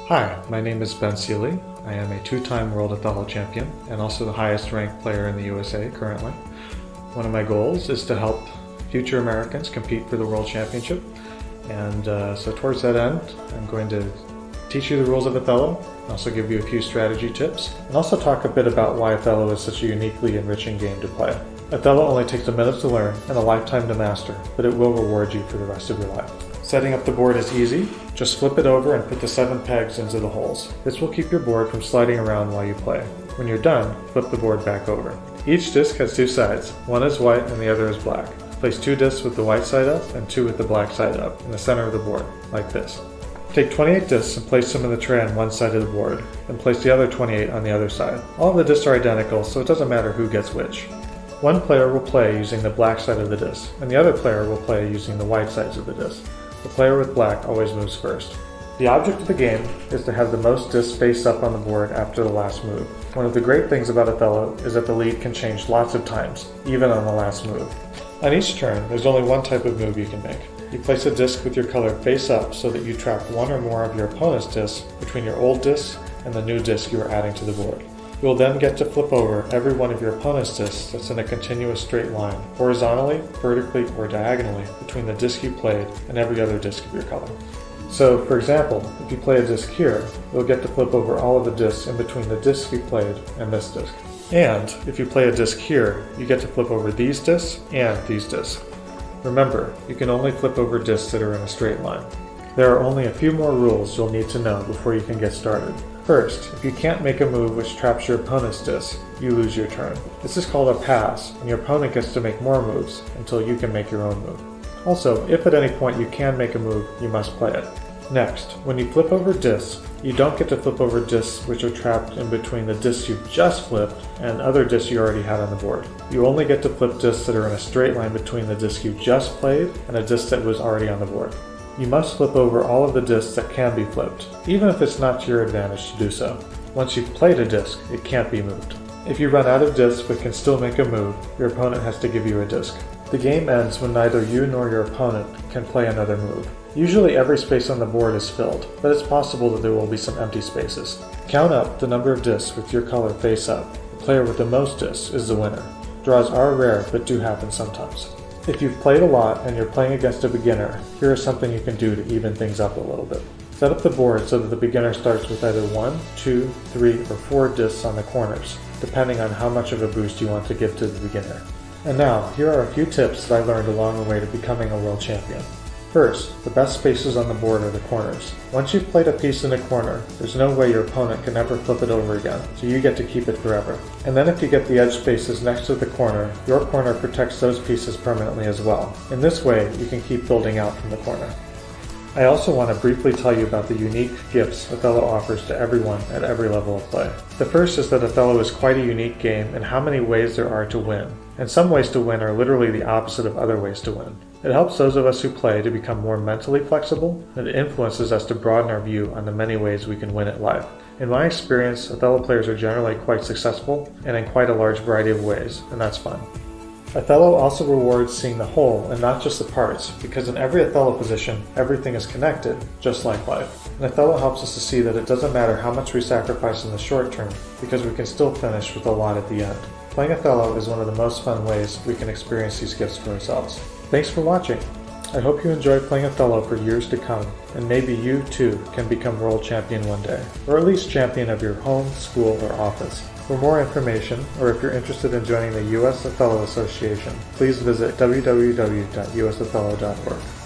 Hi, my name is Ben Seeley. I am a two-time World Othello champion and also the highest ranked player in the USA currently. One of my goals is to help future Americans compete for the World Championship, and so towards that end I'm going to teach you the rules of Othello, also give you a few strategy tips, and also talk a bit about why Othello is such a uniquely enriching game to play. Othello only takes a minute to learn and a lifetime to master, but it will reward you for the rest of your life. Setting up the board is easy. Just flip it over and put the 7 pegs into the holes. This will keep your board from sliding around while you play. When you're done, flip the board back over. Each disc has 2 sides. One is white and the other is black. Place 2 discs with the white side up and 2 with the black side up in the center of the board, like this. Take 28 discs and place them in the tray on one side of the board, and place the other 28 on the other side. All of the discs are identical, so it doesn't matter who gets which. One player will play using the black side of the disc, and the other player will play using the white sides of the disc. The player with black always moves first. The object of the game is to have the most discs face up on the board after the last move. One of the great things about Othello is that the lead can change lots of times, even on the last move. On each turn, there's only one type of move you can make. You place a disc with your color face up so that you trap one or more of your opponent's discs between your old disc and the new disc you are adding to the board. You will then get to flip over every one of your opponent's discs that's in a continuous straight line, horizontally, vertically, or diagonally between the disc you played and every other disc of your color. So, for example, if you play a disc here, you'll get to flip over all of the discs in between the disc you played and this disc. And if you play a disc here, you get to flip over these discs and these discs. Remember, you can only flip over discs that are in a straight line. There are only a few more rules you'll need to know before you can get started. First, if you can't make a move which traps your opponent's disc, you lose your turn. This is called a pass, and your opponent gets to make more moves until you can make your own move. Also, if at any point you can make a move, you must play it. Next, when you flip over discs, you don't get to flip over discs which are trapped in between the discs you've just flipped and other discs you already had on the board. You only get to flip discs that are in a straight line between the disc you just played and a disc that was already on the board. You must flip over all of the discs that can be flipped, even if it's not to your advantage to do so. Once you've played a disc, it can't be moved. If you run out of discs but can still make a move, your opponent has to give you a disc. The game ends when neither you nor your opponent can play another move. Usually every space on the board is filled, but it's possible that there will be some empty spaces. Count up the number of discs with your color face up. The player with the most discs is the winner. Draws are rare, but do happen sometimes. If you've played a lot and you're playing against a beginner, here is something you can do to even things up a little bit. Set up the board so that the beginner starts with either 1, 2, 3, or 4 discs on the corners, depending on how much of a boost you want to give to the beginner. And now, here are a few tips that I learned along the way to becoming a world champion. First, the best spaces on the board are the corners. Once you've played a piece in a corner, there's no way your opponent can ever flip it over again, so you get to keep it forever. And then if you get the edge spaces next to the corner, your corner protects those pieces permanently as well. In this way, you can keep building out from the corner. I also want to briefly tell you about the unique gifts Othello offers to everyone at every level of play. The first is that Othello is quite a unique game in how many ways there are to win, and some ways to win are literally the opposite of other ways to win. It helps those of us who play to become more mentally flexible, and it influences us to broaden our view on the many ways we can win at life. In my experience, Othello players are generally quite successful, and in quite a large variety of ways, and that's fun. Othello also rewards seeing the whole and not just the parts, because in every Othello position, everything is connected, just like life. And Othello helps us to see that it doesn't matter how much we sacrifice in the short term, because we can still finish with a lot at the end. Playing Othello is one of the most fun ways we can experience these gifts for ourselves. Thanks for watching. I hope you enjoy playing Othello for years to come, and maybe you too can become world champion one day, or at least champion of your home, school, or office. For more information, or if you're interested in joining the US Othello Association, please visit www.usothello.org.